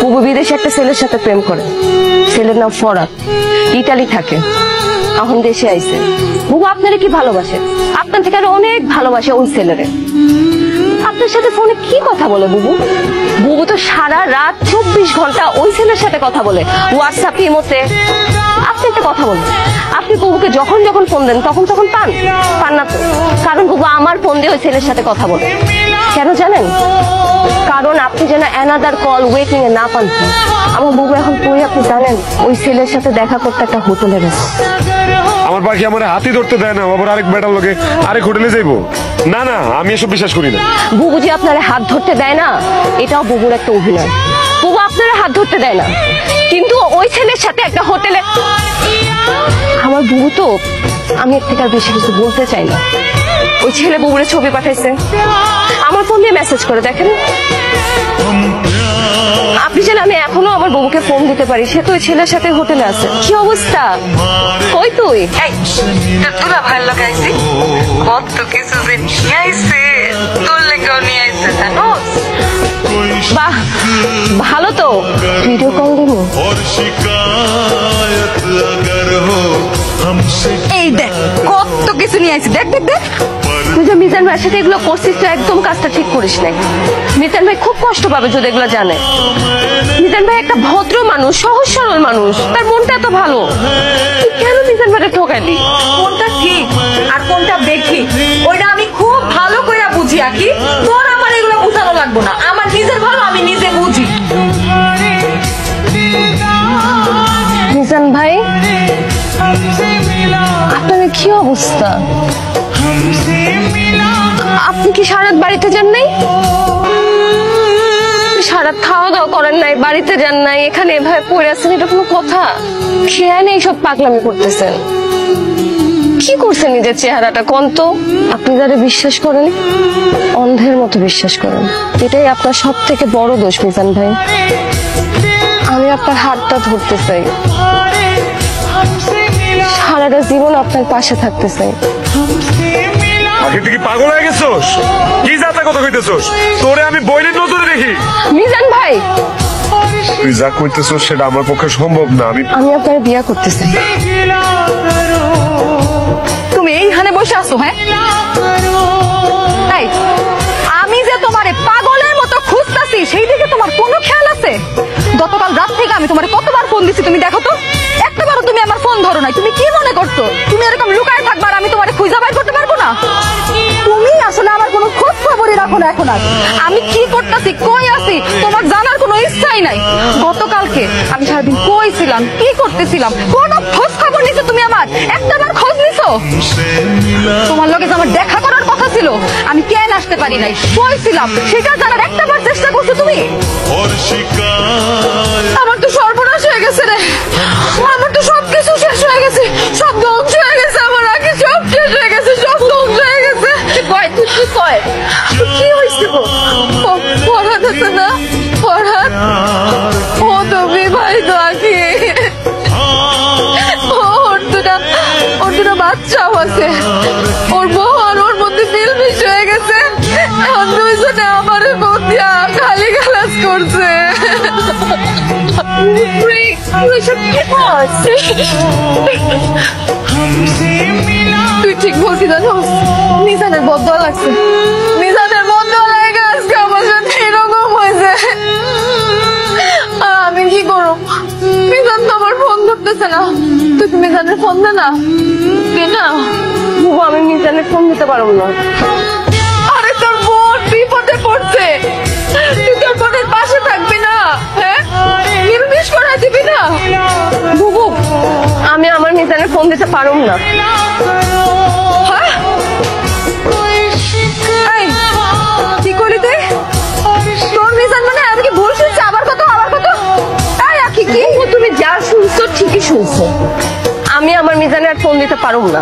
বুবু বিদেশে একটা ছেলের সাথে প্রেম করে, ছেলের নাম ফরাদ, ইটালি থাকে, এখন দেশে আইছে। বুবু আপনারা কি ভালোবাসে, আপনার থেকে আরো অনেক ভালোবাসে ওই ছেলেরে। আপনার সাথে ফোনে কি কথা বলে বুবু? বুবু তো সারা রাত 24 ঘন্টা ওই ছেলের সাথে কথা বলে, হোয়াটসঅ্যাপ, ইমোতে। আপনি একটা কথা বলুন, আপনি বুবুকে যখন যখন ফোন দেন তখন পান না তো? কারণ বুবু আমার ফোন দিয়ে ওই ছেলের সাথে কথা বলে। কেন জানেন? কারণ আপনি যেন অ্যানাদার কল ওয়েটিং এ না পান। আমার বুবু এখন কই আপনি জানেন? ওই ছেলের সাথে দেখা করতে একটা হোটেলে গেছে। আমার বাকি আমার হাতি ধরতে দেয় না, আবার আরেক বেটার লোকে আরেক হোটেলে যাইবো? না না, আমি এসব বিশ্বাস করি না। বুবু যে আপনার হাত ধরতে দেয় না, এটাও বুবুর একটা অভিনয়। বুবু আপনার হাত ধরতে দেয় না, কিন্তু ওই ছেলের সাথে একটা হোটেলে। আমার বুবু তো, আমি এর থেকে আর বেশি কিছু বলতে চাই না। ওই ছেলে বুবুরে ছবি পাঠাইছে, আমার ফোন দিয়ে মেসেজ করে দেখেন। আপনি যেন আমি এখনো আমার বুবুকে ফোন দিতে পারি, সে তো ওই ছেলের সাথে হোটেলে আছে। কি অবস্থা? কই তুই? তোরা ভালো লাগাইছি, কত কিছু যে নিয়ে আইছে, তোর লেগেও নিয়ে আইছে জানোস। বাহ, ভালো তো, ভিডিও কল দিব। এই দেখ কত কিছু নিয়ে আইছে, দেখ দেখ দেখ। তুই যে মিজান ভাইয়ের সাথে এগুলো করছিস, তো একদম কাজটা ঠিক করিস নাই। মিজান ভাই খুব কষ্ট পাবে যদি এগুলো জানে। মিজান ভাই একটা ভদ্র মানুষ, সহজ সরল মানুষ, তার মনটা এত ভালো। তুই কেন মিজান ভাইকে ঠকালি? কোনটা ঠিক আর কোনটা বেঠিক ওইটা আমি খুব ভালো করে বুঝি। আকি তোর আমার এগুলো বুঝানো লাগবো না, আমার নিজের ভালো আমি নিজে বুঝি। মিজান ভাই, আপনার কি অবস্থা? আপনি কি সারাত বাড়িতে যান নাই? সারাত খাওয়া দাওয়া করেন নাই, বাড়িতে যান নাই, এখানে এভাবে পড়ে আছেন, এটা কোনো কথা? খেয়াল নেই সব পাগলামি করতেছেন। কি করছেন নিজের চেহারাটা কোন তো? আপনি যারা বিশ্বাস করেন, অন্ধের মতো বিশ্বাস করেন, এটাই আপনার সব থেকে বড় দোষ মিজান ভাই। আমি আপনার হাতটা ধরতে চাই, সারাটা জীবন আপনার পাশে থাকতে চাই। আগে তুই কি পাগল হয়ে গেছোস? কি যাতা কথা কইতেছোস? তোরে আমি বইনের নজরে দেখি। মিজান ভাই, তুই যা কইতেছোস সেটা আমার পক্ষে সম্ভব না। আমি আপনার বিয়া করতে চাই। তুমি এইখানে বসে আছো? হ্যাঁ, তাই আমি যে তোমারে পাগলের মতো খুঁজতাছি সেই দিকে তোমার কোনো খেয়াল আছে? গতকাল রাত থেকে আমি তোমারে কতবার ফোন দিছি, তুমি দেখো তো, একটাবারও তুমি আমার ফোন ধরো নাই। তুমি কি মনে করছো তুমি এরকম লুকায় থাকবার আমি তোমারে খুঁজে বাইর করতে পারবো না? তুমি আসলে আমার কোনো খোঁজ খবরই রাখো না এখন। আর আমি কি করতেছি, কই আছি, তোমার জানার কোনো ইচ্ছাই নাই। গতকালকে আমি সারাদিন কই ছিলাম, কি করতেছিলাম, কোন খোঁজ খবর নিছো তুমি? আমার একটাবার খোঁজ নিছো? তোমার লগে আমার দেখা করার কথা ছিল, আমি কেন আসতে পারি নাই, কই ছিলাম সেটা জানার একটাবার চেষ্টা করছো তুমি? আমার তো সর্বনাশ হয়ে গেছে রে, আমার তো সবকিছু শেষ হয়ে গেছে, সব ধ্বংস হয়ে গেছে, আমার আগে সব শেষ হয়ে গেছে, সব ধ্বংস হয়ে গেছে। কয় তুই কি কয়, কি হয়েছে গো? পড়াত আছে না, পড়াত ও তুমি ভাই তো আঁকি, ওর দুটা বাচ্চাও আছে, ওর বউ আর ওর মধ্যে মিলমিশ হয়ে গেছে। এখন দুইজনে আমার বদিয়া খালি গালাজ করছে। তুই ঠিক বলছি জানো, মিজানের বদয়া লাগছে, মিজানের বদয়া লাগে আজকে আমার সাথে এরকম হয়েছে। আমি কি করব? মিজান তো আমার ফোন ধরতেছে না। তুই মিজানের ফোন দে না, দে না। বুবু, আমি মিজানের ফোন দিতে পারবো না। আরে তোর বোন বিপদে পড়ছে, তুই তোর বোনের পাশে থাকবি না? হ্যাঁ, মিলমিশ করে দিবি না? বুবু, আমি আমার মিজানের ফোন দিতে পারবো না। হ্যাঁ, কি করলি তুই? তোর মিজান মানে আমি কি ভুল শুনছি? আবার কত আবার কত? তাই আখি কি তুমি যা শুনছো ঠিকই শুনছো, আমি আমার মিজানের ফোন দিতে পারবো না।